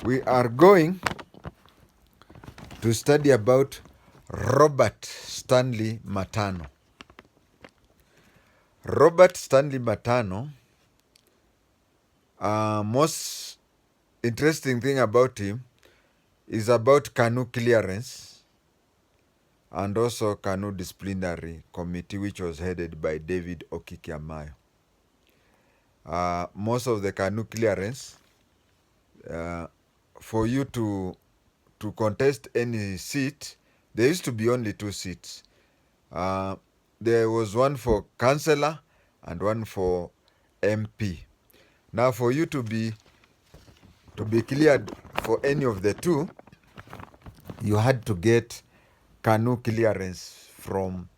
We are going to study about Robert Stanley Matano. Robert Stanley Matano, most interesting thing about him is about KANU clearance and also KANU disciplinary committee, which was headed by David Okikiamayo. Most of the KANU clearance, for you to contest any seat, there used to be only 2 seats. There was one for councillor and one for MP. Now, for you to be cleared for any of the 2, you had to get KANU clearance from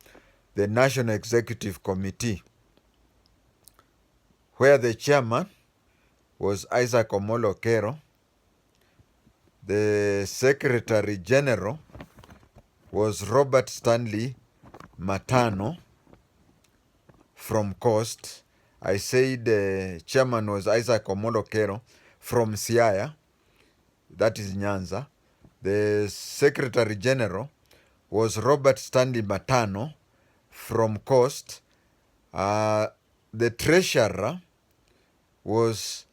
the National Executive Committee, where the chairman was Isaac Omolo Kero. The Secretary General was Robert Stanley Matano from Coast. I said the chairman was Isaac Omolo Kero from Siaya, that is Nyanza. The Secretary General was Robert Stanley Matano from Coast. The Treasurer was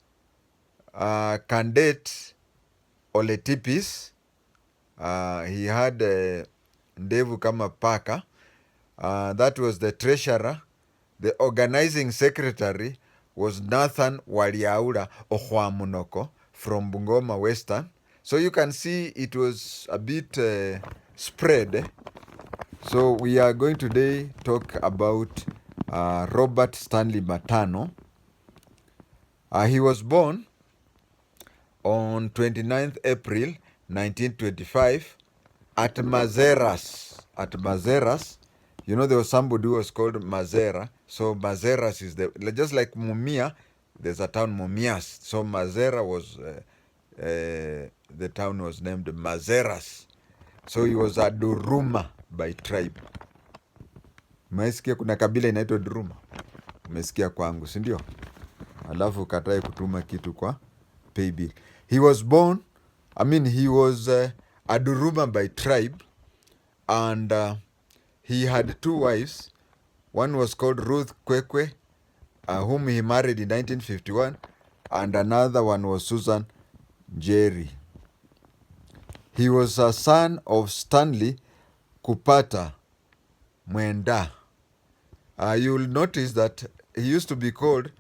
Candidate Oletipis. He had ndevu kama paka. That was the treasurer. The organizing secretary was Nathan Waliaura Ohwamunoko from Bungoma Western. So you can see it was a bit spread. So we are going today talk about Robert Stanley Matano. He was born on 29th April 1925 at Mazeras. At Mazeras, you know, there was somebody who was called Mazera. So Mazeras is just like Mumia, there's a town Mumias. So Mazera was, the town was named Mazeras. So he was a Duruma by tribe. Umesikia kuna kabila inaitwa Duruma? Umesikia kwangu, si ndio? Alafu katae kutuma kitu kwa paybill. He was a Duruma by tribe, and he had 2 wives. One was called Ruth Kwekwe, whom he married in 1951, and another one was Susan Jerry. He was a son of Stanley Kupata Mwenda. You will notice that he used to be called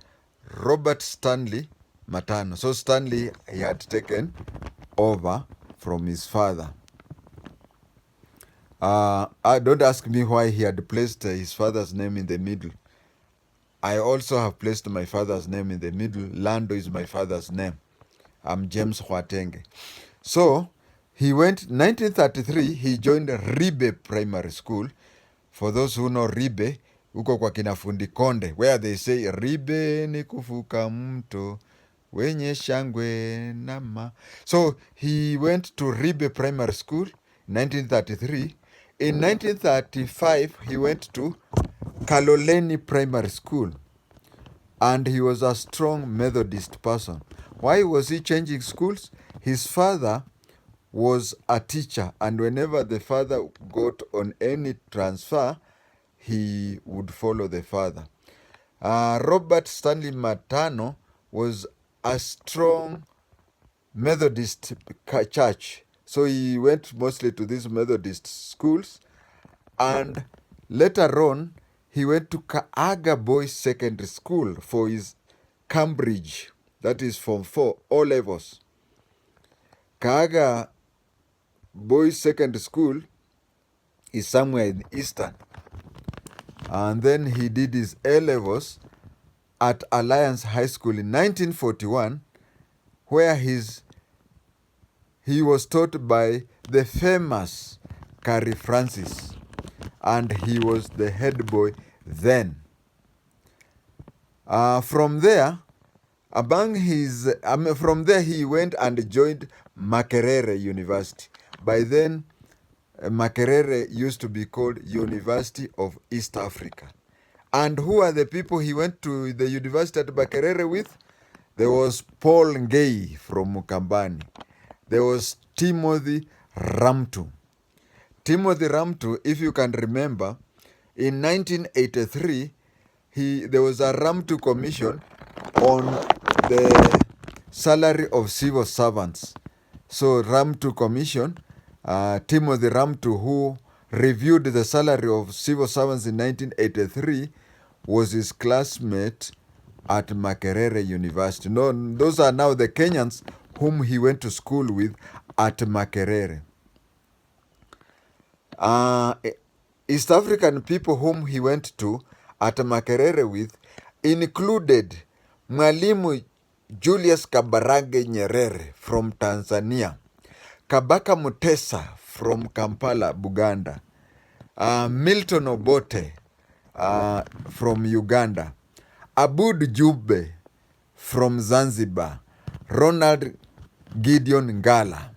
Robert Stanley Matano. So Stanley, he had taken over from his father. Don't ask me why he had placed his father's name in the middle. I also have placed my father's name in the middle. Lando is my father's name. I'm James JI-TENGE. So he went 1933, he joined Ribe Primary School. For those who know Ribe, uko kwa kinafundi Konde, where they say Ribe ni kufuka mto wenye shangwe nama. So he went to Ribe Primary School in 1933. In 1935, he went to Kaloleni Primary School, and he was a strong Methodist person. Why was he changing schools? His father was a teacher, and whenever the father got on any transfer, he would follow the father. Robert Stanley Matano was a strong Methodist church. So he went mostly to these Methodist schools, and later on, he went to Kaaga Boys Secondary School for his Cambridge, that is Form 4, O levels. Kaaga Boys Secondary School is somewhere in Eastern. And then he did his A levels at Alliance High School in 1941, where he was taught by the famous Carrie Francis, and he was the head boy then. From there he went and joined Makerere University. By then, Makerere used to be called University of East Africa. And who are the people he went to the university at Makerere with? There was Paul Ngei from Mukambani. there was Timothy Ramtu. Timothy Ramtu, if you can remember, in 1983, there was a Ramtu commission on the salary of civil servants. So Ramtu commission, Timothy Ramtu, who reviewed the salary of civil servants in 1983, was his classmate at Makerere University. No, those are now the Kenyans whom he went to school with at Makerere. East African people whom he went to at Makerere with included Mwalimu Julius Kabarage Nyerere from Tanzania, Kabaka Mutesa from Kampala, Buganda, Milton Obote from Uganda, Abud Jube from Zanzibar, Ronald Gideon Ngala,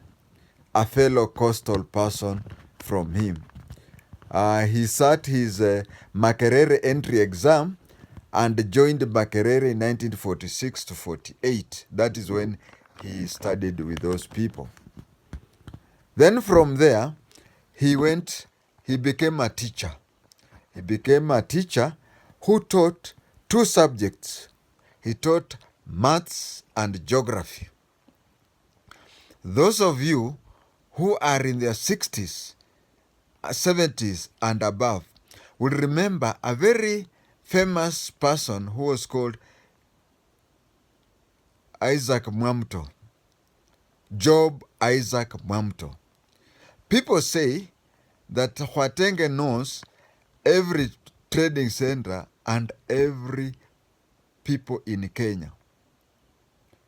a fellow coastal person from him. He sat his Makerere entry exam and joined Makerere in 1946 to 48. That is when he studied with those people. Then from there, he became a teacher. He became a teacher who taught two subjects. He taught maths and geography. Those of you who are in their 60s, 70s and above will remember a very famous person who was called Isaac Mwamto, Job Isaac Mwamto. People say that JI-TENGE knows every trading center and every people in Kenya.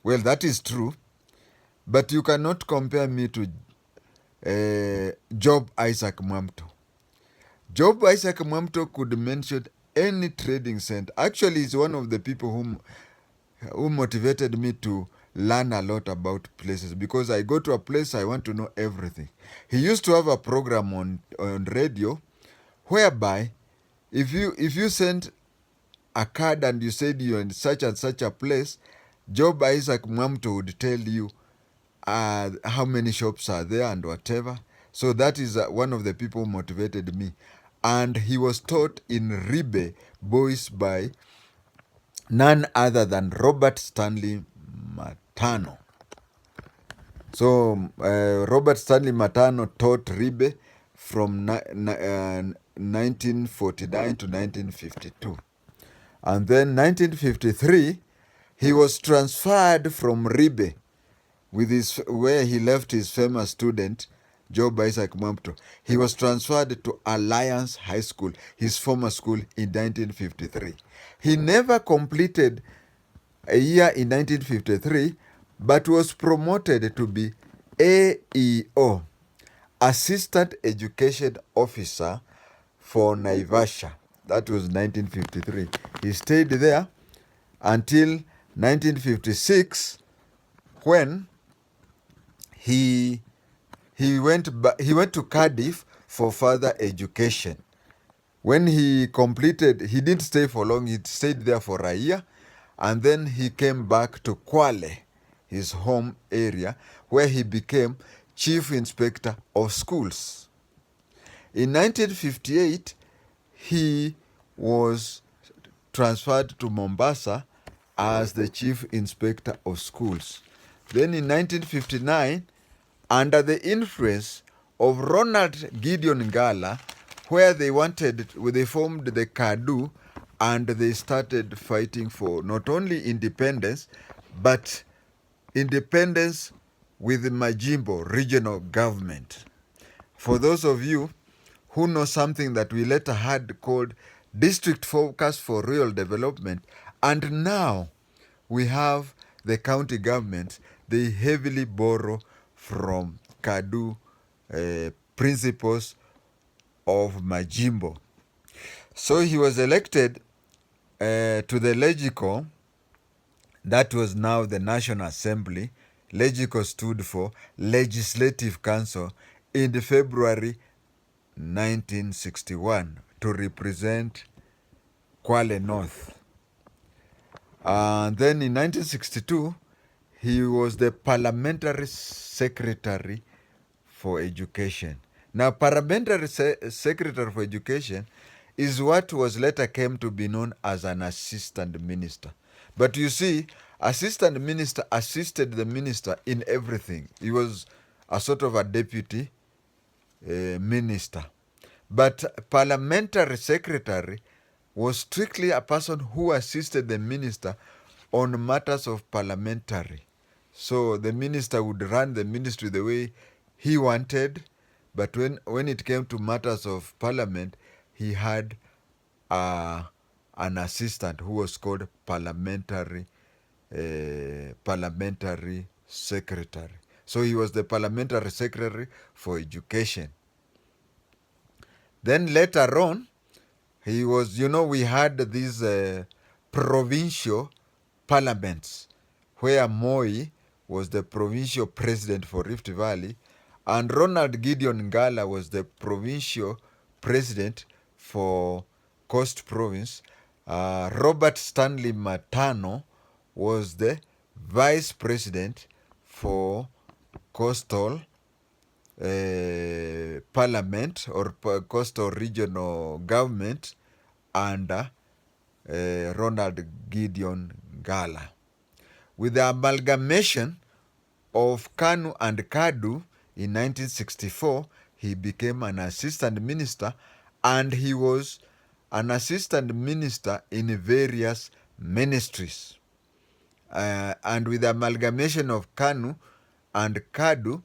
Well, that is true, but you cannot compare me to Job Isaac Mwamto. Job Isaac Mwamto could mention any trading center. Actually, he's one of the people who motivated me to learn a lot about places, because I go to a place, I want to know everything. He used to have a program on radio whereby if you sent a card and you said you're in such and such a place, Job Isaac Mwamto would tell you how many shops are there and whatever. So that is one of the people who motivated me. And he was taught in Ribe Boys by none other than Robert Stanley Matano. So Robert Stanley Matano taught Ribe from 1949 to 1952. And then 1953, he was transferred from Ribe where he left his famous student, Job Isaac Mwamto. He was transferred to Alliance High School, his former school, in 1953. He never completed a year in 1953, but was promoted to be AEO, Assistant Education Officer for Naivasha. That was 1953. He stayed there until 1956, when he went to Cardiff for further education. When he completed, he didn't stay for long. He stayed there for a year, and then he came back to Kwale, his home area, where he became Chief Inspector of Schools. In 1958, he was transferred to Mombasa as the Chief Inspector of Schools. Then in 1959, under the influence of Ronald Gideon Ngala, where they formed the KANU, and they started fighting for not only independence, but independence with the Majimbo regional government. For those of you who know something that we later had called District Focus for Rural Development, and now we have the county government, they heavily borrow from KANU principles of Majimbo. So he was elected to the Legico, that was now the National Assembly. Legico stood for Legislative Council, in February 1961 to represent Kwale North. And then in 1962, he was the parliamentary secretary for education. Now, parliamentary secretary for education is what was later came to be known as an assistant minister. But you see, assistant minister assisted the minister in everything. He was a sort of a deputy minister. But parliamentary secretary was strictly a person who assisted the minister on matters of parliamentary. So the minister would run the ministry the way he wanted, but when it came to matters of parliament, he had an assistant who was called parliamentary secretary. So he was the parliamentary secretary for education. Then later on, he was, we had these provincial parliaments where Moi was the provincial president for Rift Valley and Ronald Gideon Ngala was the provincial president for Coast Province. Robert Stanley Matano was the vice president for Coastal Parliament or Coastal Regional Government under Ronald Gideon Ngala. With the amalgamation of KANU and KADU in 1964, he became an assistant minister, and he was an assistant minister in various ministries. And with the amalgamation of KANU and KADU,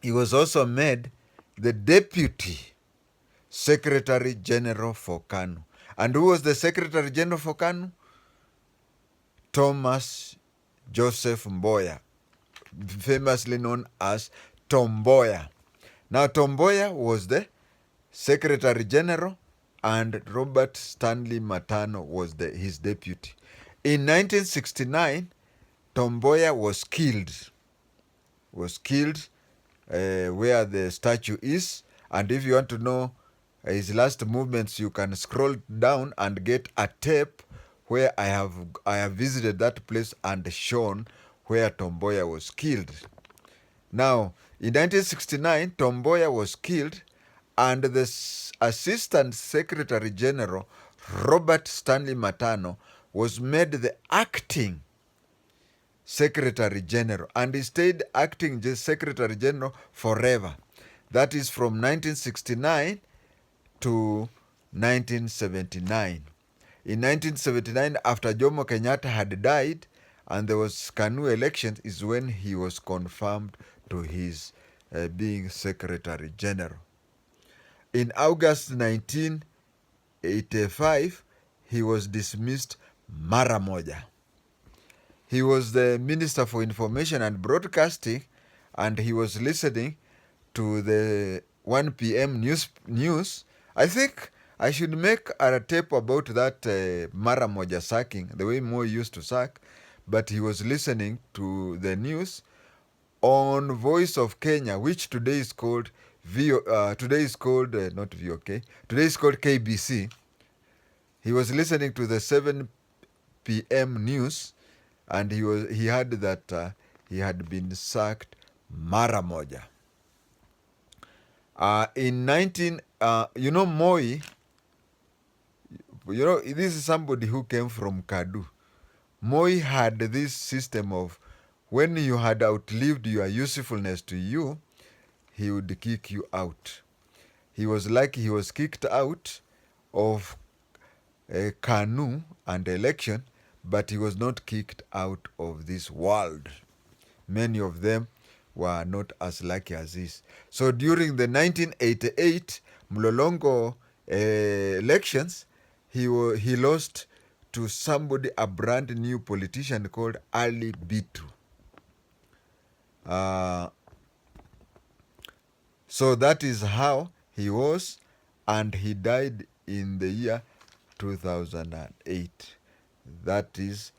he was also made the deputy secretary general for KANU. And who was the secretary general for KANU? Thomas Joseph Mboya, famously known as Tom Mboya. Now, Tom Mboya was the secretary general, and Robert Stanley Matano was his deputy. In 1969, Tom Mboya was killed. Where the statue is, and if you want to know his last movements, you can scroll down and get a tape where I have visited that place and shown where Tom Mboya was killed. Now, in 1969, Tom Mboya was killed, and the Assistant Secretary General Robert Stanley Matano was made the acting Secretary General, and he stayed acting Secretary General forever. That is from 1969 to 1979. In 1979, after Jomo Kenyatta had died and there was KANU elections, is when he was confirmed to his being Secretary General. In August 1985, he was dismissed mara moja. He was the Minister for Information and Broadcasting, and he was listening to the 1 p.m. news. I think I should make a tape about that mara moja sacking, the way Moi used to sack, but he was listening to the news on Voice of Kenya, which today is called today is called KBC. He was listening to the 7 p.m. news, and he heard that he had been sacked mara moja. In 19, Moi, this is somebody who came from KADU. Moi had this system of when you had outlived your usefulness to you, he would kick you out. He was kicked out of KANU and election, but he was not kicked out of this world. Many of them were not as lucky as this. So during the 1988 Mlolongo elections, he lost to a brand new politician called Ali Bitu. So that is how he was, and he died in the year 2008. That is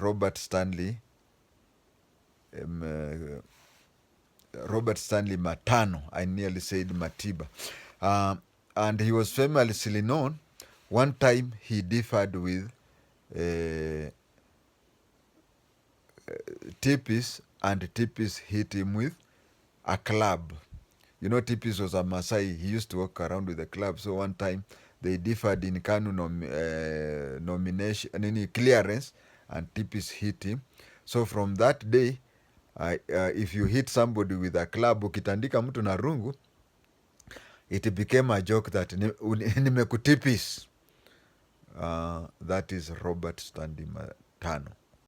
Robert Stanley Matano. I nearly said Matiba. And he was famously known. One time he differed with Tipis, and Tipis hit him with a club. You know, Tipis was a Masai. He used to walk around with a club. So one time they differed in KANU nomination, clearance, and Tipis hit him. So from that day, if you hit somebody with a club, ukitandika mtu na rungu, it became a joke that nimekutipis. That is Robert Stanley Matano.